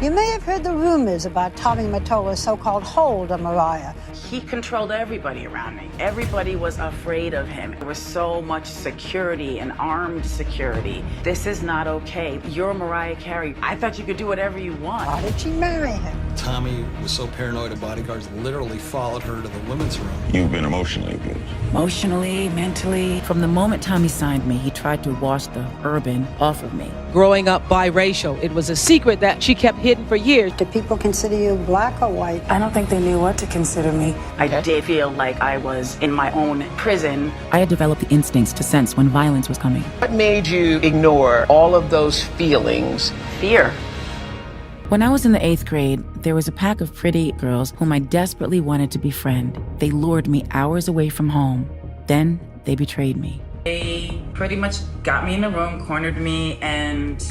You may have heard the rumors about Tommy Mottola's so-called hold on Mariah. He controlled everybody around me. Everybody was afraid of him. There was so much security and armed security. This is not okay. You're Mariah Carey. I thought you could do whatever you want. Why did she marry him? Tommy was so paranoid that bodyguards literally followed her to the women's room. You've been emotionally abused. Emotionally, mentally. From the moment Tommy signed me, he tried to wash the urban off of me. Growing up biracial, it was a secret that she kept hidden for years. Did people consider you black or white? I don't think they knew what to consider me. I did feel like I was in my own prison. I had developed the instincts to sense when violence was coming. What made you ignore all of those feelings? Fear. When I was in the 8th grade, there was a pack of pretty girls whom I desperately wanted to befriend. They lured me hours away from home. Then they betrayed me. They pretty much got me in a room, cornered me, and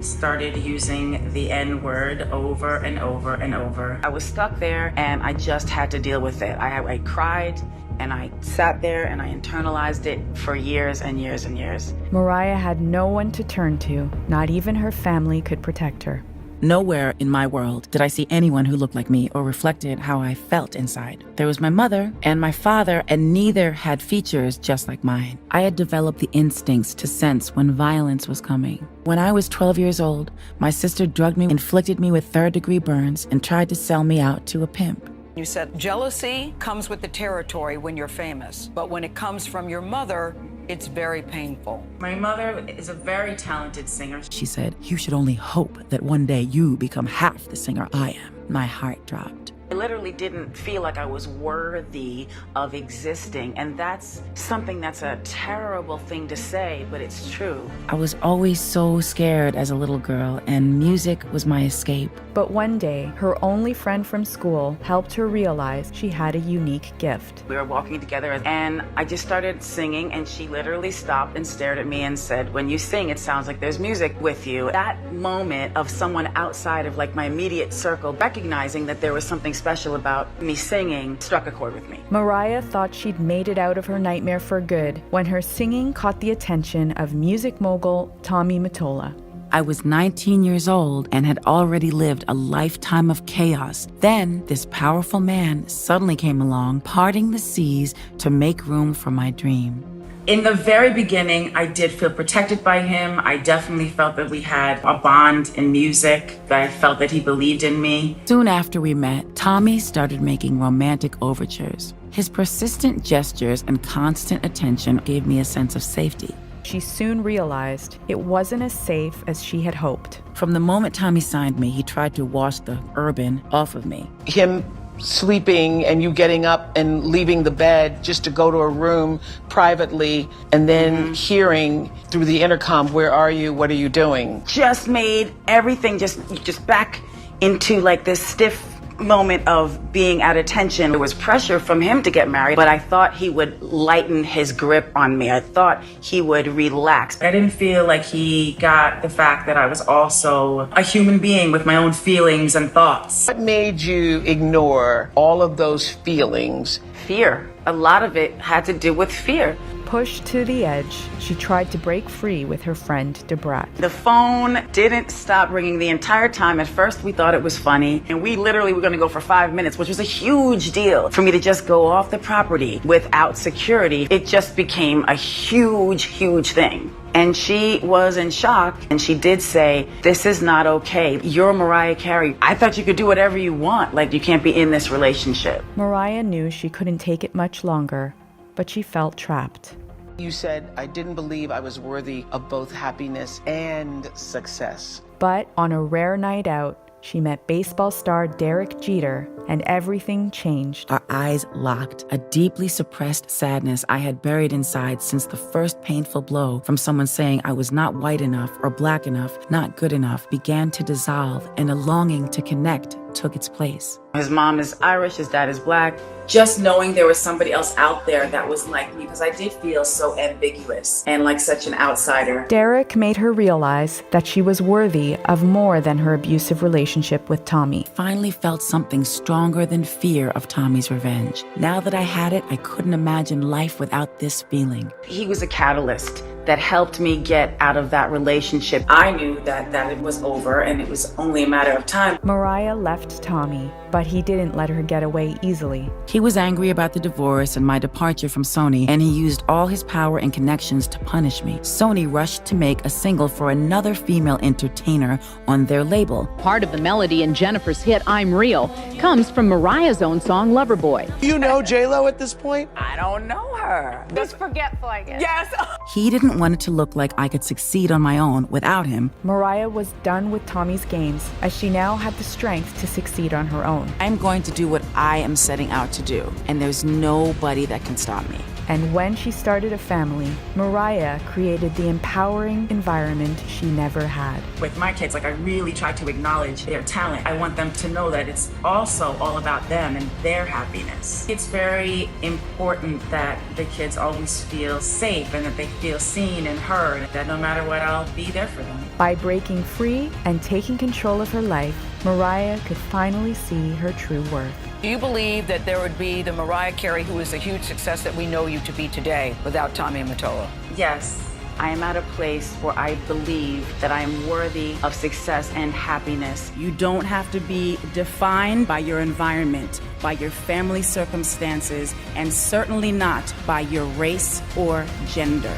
started using the N-word over and over and over. I was stuck there and I just had to deal with it. I cried and I sat there and I internalized it for years and years and years. Mariah had no one to turn to. Not even her family could protect her. Nowhere in my world did I see anyone who looked like me or reflected how I felt inside. There was my mother and my father, and neither had features just like mine. I had developed the instincts to sense when violence was coming. When I was 12 years old, my sister drugged me, inflicted me with third-degree burns, and tried to sell me out to a pimp. You said jealousy comes with the territory when you're famous, but when it comes from your mother, it's very painful. My mother is a very talented singer. She said, "You should only hope that one day you become half the singer I am." My heart dropped. I literally didn't feel like I was worthy of existing, and that's something that's a terrible thing to say, but it's true. I was always so scared as a little girl, and music was my escape. But one day, her only friend from school helped her realize she had a unique gift. We were walking together, and I just started singing, and she literally stopped and stared at me and said, "When you sing, it sounds like there's music with you." That moment of someone outside of like my immediate circle recognizing that there was something special about me singing struck a chord with me. Mariah thought she'd made it out of her nightmare for good when her singing caught the attention of music mogul Tommy Mottola. I was 19 years old and had already lived a lifetime of chaos. Then this powerful man suddenly came along, parting the seas to make room for my dream. In the very beginning, I did feel protected by him. I definitely felt that we had a bond in music, that I felt that he believed in me. Soon after we met, Tommy started making romantic overtures. His persistent gestures and constant attention gave me a sense of safety. She soon realized it wasn't as safe as she had hoped. From the moment Tommy signed me, he tried to wash the urban off of me. Him sleeping and you getting up and leaving the bed just to go to a room privately and then hearing through the intercom, "Where are you? What are you doing?" Just made everything just back into like this stiff moment of being at attention. There was pressure from him to get married, but I thought he would lighten his grip on me. I thought he would relax. I didn't feel like he got the fact that I was also a human being with my own feelings and thoughts. What made you ignore all of those feelings? Fear. A lot of it had to do with fear. Pushed to the edge, she tried to break free with her friend Debrat. The phone didn't stop ringing the entire time. At first we thought it was funny, and we literally were gonna go for 5 minutes, which was a huge deal. For me to just go off the property without security, it just became a huge, huge thing. And she was in shock, and she did say, "This is not okay. You're Mariah Carey. I thought you could do whatever you want. Like, you can't be in this relationship." Mariah knew she couldn't take it much longer, but she felt trapped. You said, "I didn't believe I was worthy of both happiness and success." But on a rare night out, she met baseball star Derek Jeter, and everything changed. Our eyes locked. A deeply suppressed sadness I had buried inside since the first painful blow from someone saying I was not white enough or black enough, not good enough, began to dissolve, and a longing to connect took its place. His mom is Irish, his dad is black. Just knowing there was somebody else out there that was like me, because I did feel so ambiguous and like such an outsider. Derek made her realize that she was worthy of more than her abusive relationship with Tommy. Finally felt something stronger than fear of Tommy's revenge. Now that I had it, I couldn't imagine life without this feeling. He was a catalyst that helped me get out of that relationship. I knew that it was over and it was only a matter of time. Mariah left Tommy, but he didn't let her get away easily. He was angry about the divorce and my departure from Sony, and he used all his power and connections to punish me. Sony rushed to make a single for another female entertainer on their label. Part of the melody in Jennifer's hit I'm Real comes from Mariah's own song Loverboy. You know J-Lo at this point? I don't know her. Just forgetful, I guess. Yes. He didn't want it to look like I could succeed on my own without him. Mariah was done with Tommy's games, as she now had the strength to succeed on her own. I'm going to do what I am setting out to do, and there's nobody that can stop me. And when she started a family, Mariah created the empowering environment she never had. With my kids, I really try to acknowledge their talent. I want them to know that it's also all about them and their happiness. It's very important that the kids always feel safe and that they feel seen and heard, that no matter what, I'll be there for them. By breaking free and taking control of her life, Mariah could finally see her true worth. Do you believe that there would be the Mariah Carey who is the huge success that we know you to be today without Tommy Mottola? Yes, I am at a place where I believe that I am worthy of success and happiness. You don't have to be defined by your environment, by your family circumstances, and certainly not by your race or gender.